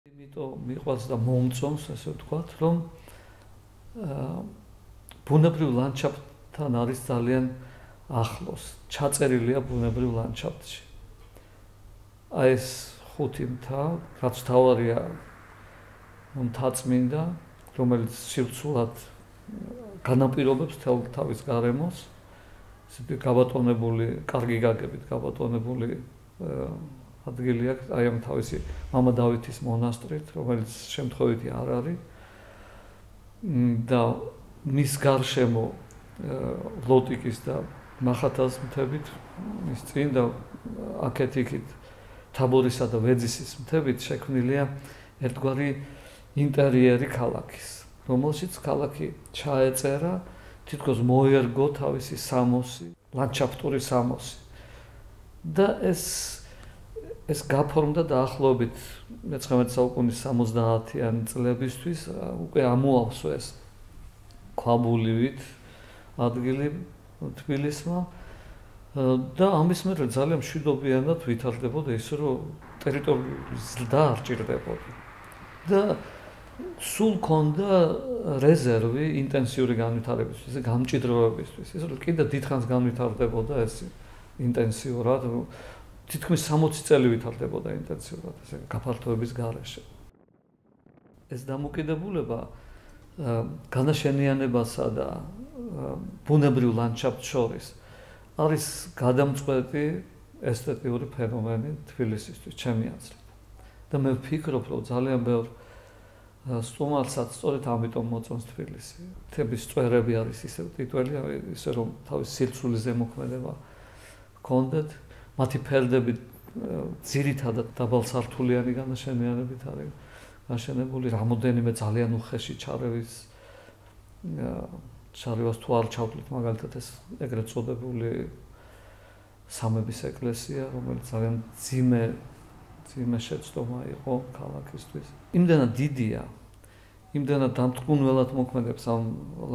იმიტომ მიყვარს და მომწონს, ასე ვთქვათ, რომ ბუნებრივ ლანდშაფტთან არის ძალიან ახლოს, ჩაწერილია ბუნებრივ ლანდშაფტში. აი ეს ხუთი მთა, რაც თავარია მთაწმინდა, რომელიც სივრცულად განაპირობებს თავის გარემოს, ისეთი გაბატონებული, კარგი გაგებით გაბატონებული ადგილი აქვს, აი ამ თავისი მამა დავითის მონასტრით, რომელიც შემთხვევითი არ არის და მის გარშემო ლოტიკის და მახათას მთებით, მის წინ და აქეთ-იქით თაბორისა და ვეძისის მთებით შექმნილია ერთგვარი ინტერიერი ქალაქის, რომელშიც ქალაქი ჩაეწერა, თითქოს მოერგო თავისი სამოსი, ლანდშაფტური სამოსი. და ეს გაფორმდა დაახლოებით მე-19 საუკუნის 70-იანი წლებისთვის უკვე ამოავსო ეს ქვაბულივით ადგილი თბილისმა და ამის მერე ძალიან მშვიდობიანად ვითარდებოდა ის, რომ ტერიტორიის ზრდა არ ჭირდებოდა. და სულ ქონდა რეზერვი ინტენსიური განვითარებისთვის, გამჭიდროებისთვის. ის რომ კიდე დიდხანს განვითარდებოდა ეს ინტენსიურად, თითქმის 60 წელი ვითარდებოდა ინტენსიურად ესე გაფართოების გარეშე. ეს დამოკიდებულება განაშენიანებასა და ბუნებრივ ლანდშაფტს შორის არის გადამწყვეტი ესთეტიური ფენომენი თბილისისთვის, ჩემი აზრით. და მე ვფიქრობ, რომ ძალიან ბევრ სტუმარსაც სწორედ ამიტომ მოწონს თბილისი. მთების წვერები არის ისე ტიტველი, ისე რომ თავის სირცულის ზემოქმედება ჰქონდეთ. მათი ფერდები ძირითადად დაბალსართულიანი განაშენიანებით არის გაშენებული, რამოდენიმე ძალიან უხეში ჩარევას თუ არ ჩავთვლით, მაგალითად ეს ეგრეთ წოდებული სამების ეკლესია, რომელიც ძალიან ძიმე შეცდომა იყო ქალაქისთვის. იმდენად დიდია, იმდენად დამტკუნველად მოქმედებს ამ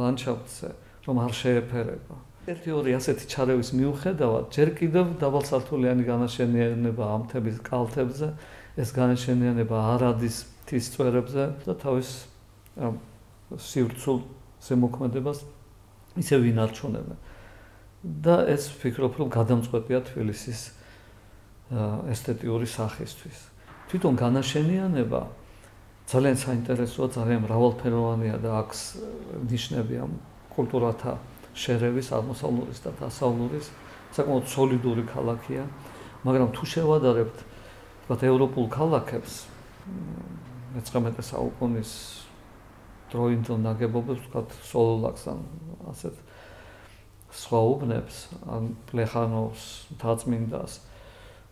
ლანდშაფტზე, რომ არ შეეფერება. ერთი-ორი ასეთი ჩარევის მიუხედავად, ჯერ კიდევ დაბალსართულიანი განაშენიანება ამ მთების კალთებზე, ეს განაშენიანება არ ადის მთის წვერებზე და თავის სივრცულ ზემოქმედებას ისე ვინარჩუნებენ. და ეს ვფიქრობ, რომ გადამწყვეტია თბილისის ესთეტიური სახისთვის. თვითონ განაშენიანება ძალიან საინტერესოა, ძალიან მრავალფეროვანია და აქვს ნიშნები ამ კულტურათა შერევის, აღმოსავლურის და დასავლურის, საკმაოდ სოლიდური ქალაქია, მაგრამ თუ შევადარებთ, ვთქვათ, ევროპულ ქალაქებს, მე-19 საუკუნის დროინდელ ნაგებობებს, ვთქვათ, სოლოლაკს ან ასეთ სხვა უბნებს, ან პლეხანოვს, მთაწმინდას,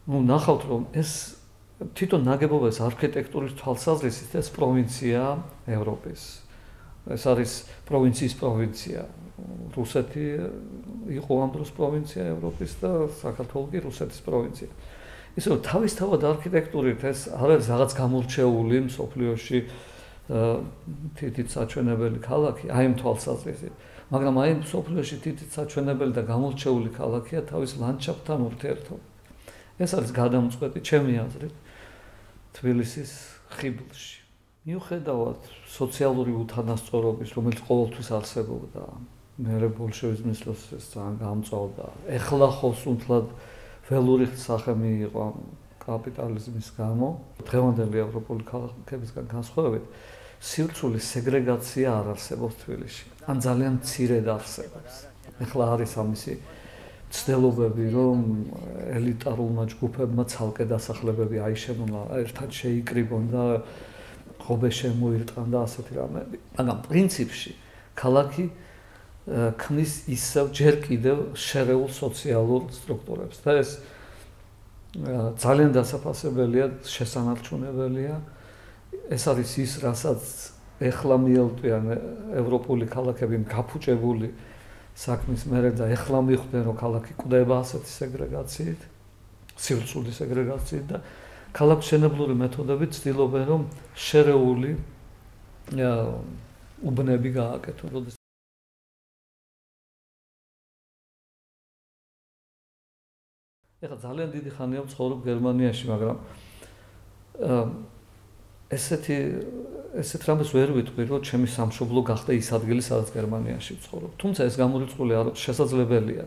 ნახავთ, რომ ეს თვითონ ნაგებობების არქიტექტურის თვალსაზრისით ეს პროვინციაა ევროპის. ეს არის პროვინციის პროვინცია. რუსეთი იყო ამ დროს პროვინცია ევროპის და საქართველო კი რუსეთის პროვინცია. ისე რომ თავისთავად არქიტექტურით ეს არ არის რაღაც გამორჩეული მსოფლიოში თითით საჩვენებელი ქალაქი, აი ამ თვალსაზრისით. მაგრამ აი მსოფლიოში თითით საჩვენებელი და გამორჩეული ქალაქია თავის ლანდშაფტთან ურთიერთობით. ეს არის გადამწყვეტი, ჩემი აზრით, თბილისის ხიბლში. მიუხედავად სოციალური უთანასწორობის, რომელიც ყოველთვის არსებობდა, მერე ბოლშევიზმის დროს ეს ძალიან გამწვავდა. ეხლა ხოსუნთლად ველური სახე მიიღო კაპიტალიზმის გამო, დღევანდელი ევროპული ქალაქებისგან განსხვავებით, სივრცულის სეგრეგაცია არ არსებობს თბილისში. ან ძალიან მცირედ არსებობს. ეხლა არის ამისი ცდილობები, რომ ელიტარულმა ჯგუფებმა ცალკე დასახლებები აიშენონ, ერთად შეიკრიბონ და ღობე შემოირტყან და ასეთი რამეები. მაგრამ პრინციპში ქალაქი ქმნის ისევ ჯერ კიდევ შერეულ სოციალურ სტრუქტურებს და ეს ძალიან დასაფასებელია, შესანარჩუნებელია. ეს არის ის, რასაც ეხლა მიელტვიან ევროპული ქალაქები გაფუჭებული საქმის მერე და ეხლა მიხვდნენ, რომ ქალაქი კვდება ასეთი სეგრეგაციით, სივრცულის სეგრეგაციით და ქალაქმშენებლური მეთოდებით ცდილობენ, რომ შერეული უბნები გააკეთონ. ეხლა ძალიან დიდი ხანია ვცხოვრობ გერმანიაში, მაგრამ ესეთ რამეს ვერ ვიტყვი, რომ ჩემი სამშობლო გახდა ის ადგილი, სადაც გერმანიაში ვცხოვრობ. თუმცა ეს გამორიცხული არ შესაძლებელია.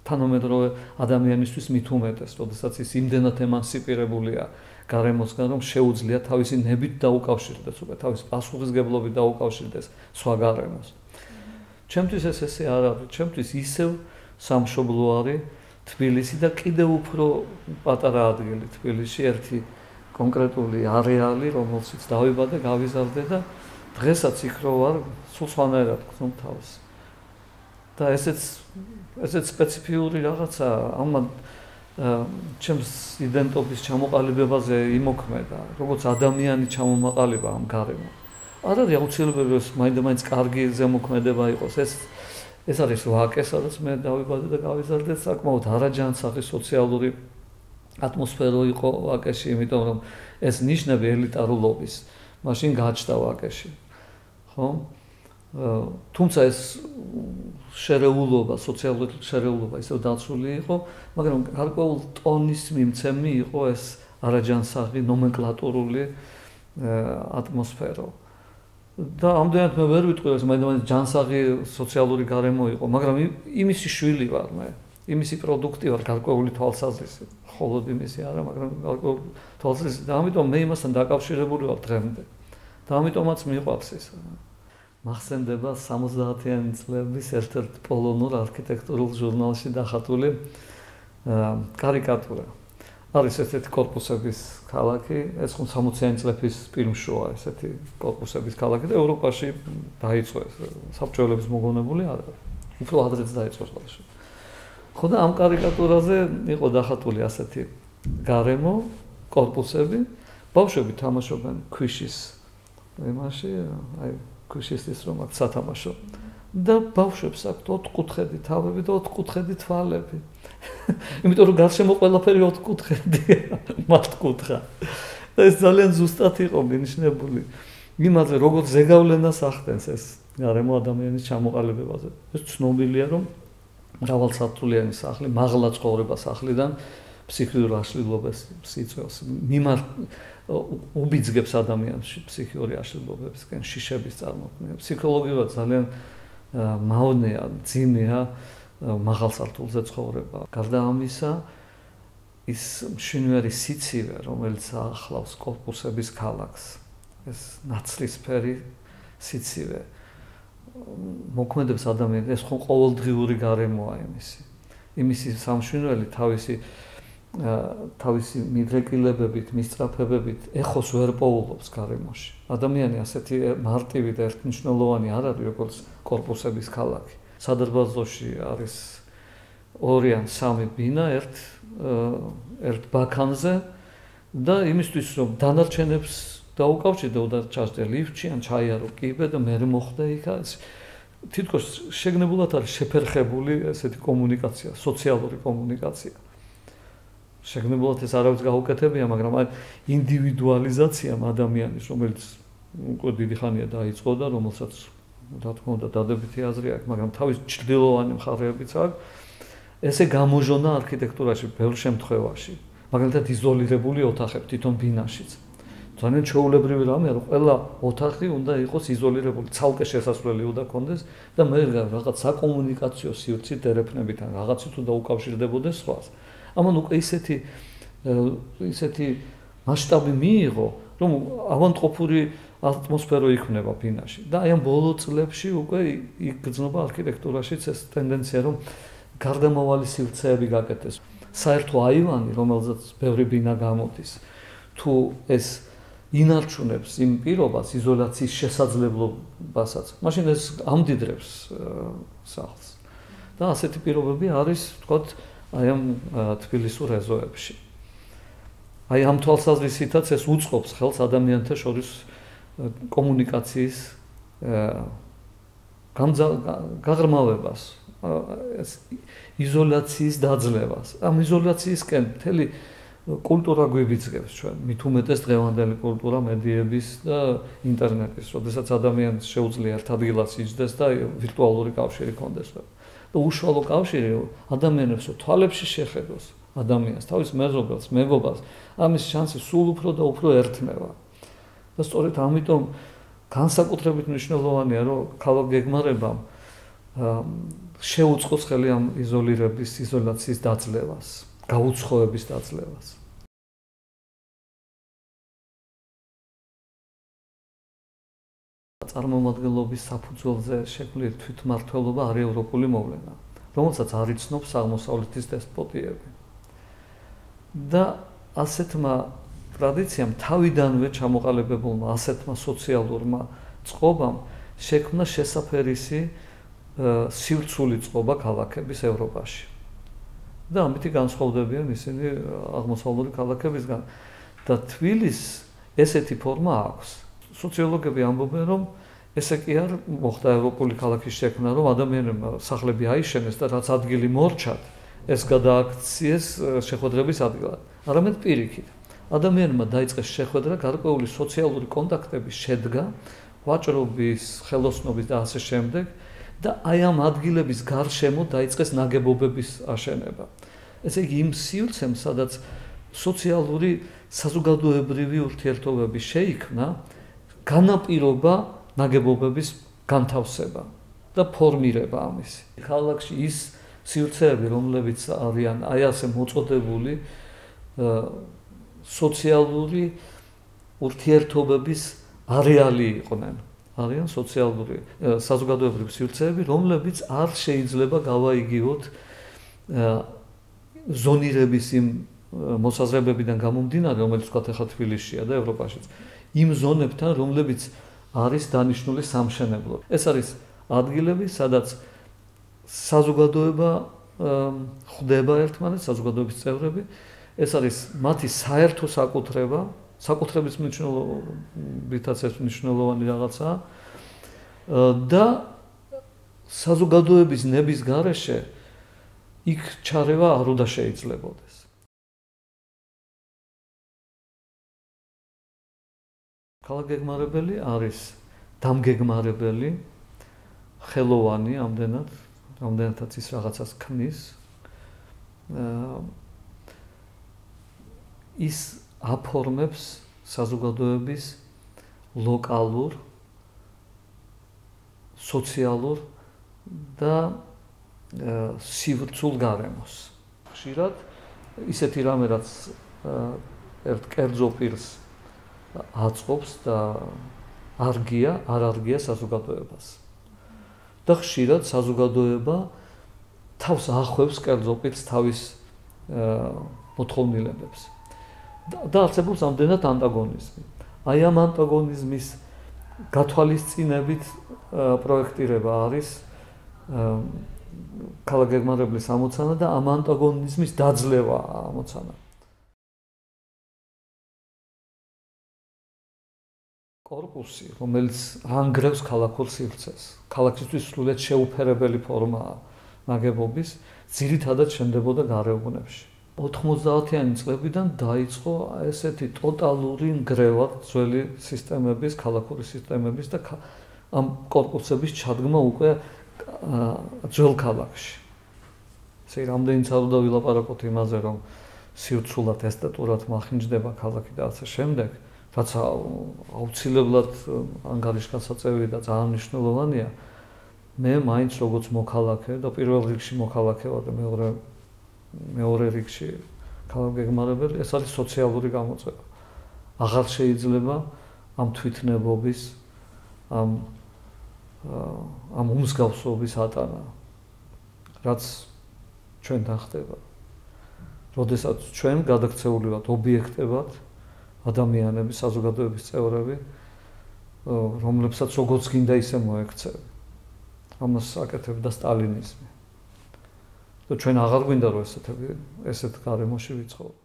თანამედროვე ადამიანისთვის მით უმეტეს, როდესაც ის იმდენად ემანსიპირებულია გარემოსგან, რომ შეუძლია თავისი ნებით დაუკავშირდეს, უკვე თავის პასუხისგებლობით დაუკავშირდეს სხვა გარემოს. ჩემთვის ესე არ არის, ჩემთვის ისევ სამშობლო არის თბილისი და კიდევ უფრო პატარა ადგილი თბილისში, ერთი კონკრეტული არეალი, რომელშიც დავიბადე, გავიზარდე და დღესაც იქ რო ვარ, სულ სხვანაირად გქნობ თავს. და ესეც სპეციფიური რაღაცა, ამან ჩემს იდენტობის ჩამოყალიბებაზე იმოქმედა, როგორც ადამიანი ჩამომაყალიბა ამ გარემო. არ არის აუცილებელი რომ მაინდა-მაინც კარგი ზემოქმედება იყოს. ეს არის ვაკე, სადაც მე დავიბადე და გავიზარდე, საკმაოდ არაჯანსაღი სოციალური ატმოსფერო იყო ვაკეში, იმიტომ რომ ეს ნიშნები ელიტარულობის მაშინ გაჩნდა ვაკეში. ხო? თუმცა ეს შერეულობა, სოციალური შერეულობა ისევ დაცული იყო, მაგრამ გარკვეულ ტონის მიმცემი იყო ეს არაჯანსაღი ნომენკლატურული ატმოსფერო. და ამდენად მე ვერ ვიტყვი, რომ მაინც ჯანსაღი სოციალური გარემო იყო, მაგრამ იმისი შვილი ვარ მე, იმისი პროდუქტი ვარ გარკვეული თვალსაზრისით. მხოლოდ იმისი არა, მაგრამ გარკვეული თვალსაზრისით. და ამიტომ მე იმასთან დაკავშირებული ვარ დღემდე. და ამიტომაც მიყვარს ეს. მახსენდება 70-იანი წლების ერთ-ერთ პოლონურ არქიტექტურულ ჟურნალში დახატული კარიკატურა. არის ესეთი კორპუსების ქალაქი, ეს ხომ 60-იანი წლების ფილმშოა ესეთი კორპუსების ქალაქი და ევროპაში დაიწყო ეს საბჭოელების მოგონებული არა. უფრო ადრეც დაიწყო ხოლმე. ხო და ამ კარიკატურაზე იყო დახატული ასეთი გარემო, კორპუსები, ბავშვები თამაშობენ ქვიშის იმაში, აი ქვიშის რომ აქ სათამაშო. და ბავშვებს აქვთ ოთხკუთხედი თავები და ოთხკუთხედი თვალები. იმიტომ რომ გარშემო ყველაფერი ოთხკუთხედია, მართკუთხა. და ეს ძალიან ზუსტად იყო მინიშნებული იმაზე, როგორც ზეგავლენას ახდენს ეს გარემო ადამიანის ჩამოყალიბებაზე. ეს ცნობილია, რომ მრავალსართულიანი სახლი, მაღლა ცხოვრება სახლიდან ფსიქიურ აშლილობას სიწვევს, უბიძგებს ადამიანში ფსიქიური აშლილობებისგან, შიშების წარმოქმნა. ფსიქოლოგიურად ძალიან მავნეა, ძიმეა მაღალ სართულზე ცხოვრება. გარდა ამისა, ის მშვენიერი სიცივე, რომელიც ახლავს კორპუსების ქალაქს, ეს ნაცრისფერი სიცივე მოქმედებს ადამიანს, ეს ხო ყოველდღიური გარემოა იმისი სამშვენიერი თავისი მიდრეკილებებით, მისწრაფებებით ეხოს ვერ პოულობს გარემოში. ადამიანი ასეთი მარტივი და ერთმნიშვნელოვანი არ არის, როგორც კორპუსების ქალაქი. სადარბაზოში არის 2 ან 3 ბინა ერთ ბაქანზე და იმისთვის რომ დანარჩენებს დაუკავშირდე და ჩასდე ლიფტში ან ჩაიარო კიბე და მე მოხდა იქ თითქოს შეგნებულად არის შეფერხებული ესეთი კომუნიკაცია, სოციალური კომუნიკაცია. შეგნებულად ეს არავის გაუკეთებია, მაგრამ აი ინდივიდუალიზაციამ ადამიანის, რომელიც უკვე დიდი ხანია დაიწყო და რომელსაც რა თქმა უნდა დადებითი აზრი აქვს, მაგრამ თავის ჭრილოვანი მხარეებიც აქვს, ესე გამოჟონა არქიტექტურაში ბევრ შემთხვევაში, მაგალითად იზოლირებული ოთახები თვითონ ბინაშიც. ძალიან ჩვეულებრივი რამეა, რომ ყველა ოთახი უნდა იყოს იზოლირებული, ცალკე შესასვლელი უნდა ქონდეს და მე რაღაც საკომუნიკაციო სივრცით ერეფნებით ან რაღაცით უნდა უკავშირდებოდეს სხვას. ამან უკვე ისეთი მასშტაბი მიიღო, რომ ავანტყოფური ატმოსფერო იქმნება ბინაში. და აი ამ ბოლო წლებში უკვე იგრძნობა არქიტექტურაშიც ეს ტენდენცია, რომ გარდამავალი სივრცეები გაკეთდეს. საერთო აივანი, რომელზეც ბევრი ბინა გამოდის, თუ ეს ინარჩუნებს იმ პირობას, იზოლაციის შესაძლებლობასაც, მაშინ ეს ამდიდრებს სახლს. და ასეთი პირობები არის, ვთქვათ, აი ამ თბილისურ ეზოებში. აი ამ თვალსაზრისითაც ეს უწყობს ხელს ადამიანთა შორის კომუნიკაციის გაღრმავებას, ეს იზოლაციის დაძლევას. ამ იზოლაციისკენ მთელი კულტურა გვიბიძგებს ჩვენ, მით უმეტეს დღევანდელი კულტურა მედიების და ინტერნეტის, როდესაც ადამიანს შეუძლია ერთ ადგილას იჯდეს და ვირტუალური კავშირი ჰქონდეს. და უშუალო კავშირი ადამიანებს თვალებში შეხედოს ადამიანს, თავის მეზობელს, მეგობარს, ამის შანსი სულ უფრო და უფრო ერთმევა. და სწორედ ამიტომ განსაკუთრებით მნიშვნელოვანია, რომ ქალაქ გეგმარებამ შეუწყოს ხელი ამ იზოლაციის დაძლევას, გაუცხოების დაძლევას. წარმომადგენლობის საფუძველზე შექმნილი თვითმმართველობა არის ევროპული მოვლენა, რომელსაც არ იცნობს აღმოსავლეთის დესპოტიები. და ასეთმა ტრადიციამ თავიდანვე ჩამოყალიბებულმა ასეთმა სოციალურმა წყობამ შექმნა შესაფერისი სივრცული წყობა ქალაქების ევროპაში. და ამით განსხვავდებიან ისინი აღმოსავლური ქალაქებისგან. და თბილისს ესეთი ფორმა აქვს. სოციოლოგები ამბობენ, რომ ესე კი არ მოხდა ევროპული ქალაქის შექმნა, რომ ადამიანებმა სახლები აიშენეს და რაც ადგილი მორჩათ, ეს გადააქციეს შეხვედრების ადგილად. არამედ პირიქით. ადამიანმა დაიწყეს შეხვედრა, გარკვეული სოციალური კონტაქტები შედგა, ვაჭრობის, ხელოსნობის და ასე შემდეგ და აი ამ ადგილების გარშემო დაიწყეს ნაგებობების აშენება. ესე იგი იმ სივრცემ, სადაც სოციალური საზოგადოებრივი ურთიერთობები შეიქმნა, განაპირობა ნაგებობების განთავსება და ფორმირება ამისი. ქალაქში ის სივრცეები, რომლებიც არიან აი ასე მოწოდებული სოციალური ურთიერთობების არეალი იყვნენ. არიან სოციალური საზოგადოებრივი სივრცეები, რომლებიც არ შეიძლება გავაიგივოთ ზონირების იმ მოსაზრებებიდან გამომდინარე, რომელიც თქვათ ახლა თბილისშია და ევროპაშიც. იმ ზონებთან, რომლებიც არის დანიშნული სამშენებლო. ეს არის ადგილები, სადაც საზოგადოება ხვდება ერთმანეთს, საზოგადოების წევრები. ეს არის მათი საერთო საკუთრება, საკუთრების მნიშვნელობითაც ეს მნიშვნელოვანი რაღაცაა და საზოგადოების ნების გარეშე იქ ჩარევა არ უნდა შეიძლებოდეს. ქალაქგეგმარებელი არის დამგეგმარებელი, ხელოვანი ამდენადაც ის რაღაცას ქმნის. ის აფორმებს საზოგადოების ლოკალურ, სოციალურ და სივრცულ გარემოს. ხშირად ისეთი რამე, რაც ერთ კერძო პირს აწყობს და არ არგია საზოგადოებას. და ხშირად საზოგადოება თავს ახვევს კერძო პირს თავის მოთხოვნილებებს. და არსებობს ამდენად ანტაგონიზმი. აი ამ ანტაგონიზმის გათვალისწინებით პროექტირება არის ქალაქგეგმარებლის ამოცანა და ამ ანტაგონიზმის დაძლევა ამოცანა. კორპუსი, რომელიც ანგრევს ქალაქურ სივრცეს, ქალაქისთვის სრულიად შეუფერებელი ფორმაა ნაგებობის, ძირითადად შენდებოდა გარეუბნებში. 90-იანი წლებიდან დაიწყო ესეთი ტოტალური ნგრევა ძველი სისტემების, ქალაქური სისტემების და ამ კორპუსების ჩადგმა უკვე ძველ ქალაქში. ესე რამდენიც არ უნდა ვილაპარაკოთ იმაზე, რომ სივრცულად, ესთეტურად მახინჯდება ქალაქი და ასე შემდეგ, რაც აუცილებლად ანგარიშგასაწევი და ძალიან მნიშვნელოვანია. მე მაინც როგორც მოქალაქე და პირველ რიგში მოქალაქე ვარ და მეორე რიგში ქალაქგეგმარებელი, ეს არის სოციალური გამოწვევა. აღარ შეიძლება ამ თვითნებობის, ამ უმსგავსობის ატანა, რაც ჩვენთან ხდება. როდესაც ჩვენ გადაქცეული ვართ ობიექტებად, ადამიანები, საზოგადოების წევრები, რომლებსაც როგორც გინდა ისე მოექცევი. ამას აკეთებდა სტალინიზმი. და ჩვენ აღარ გვინდა რომ ესეთ გარემოში ვიცხოვროთ.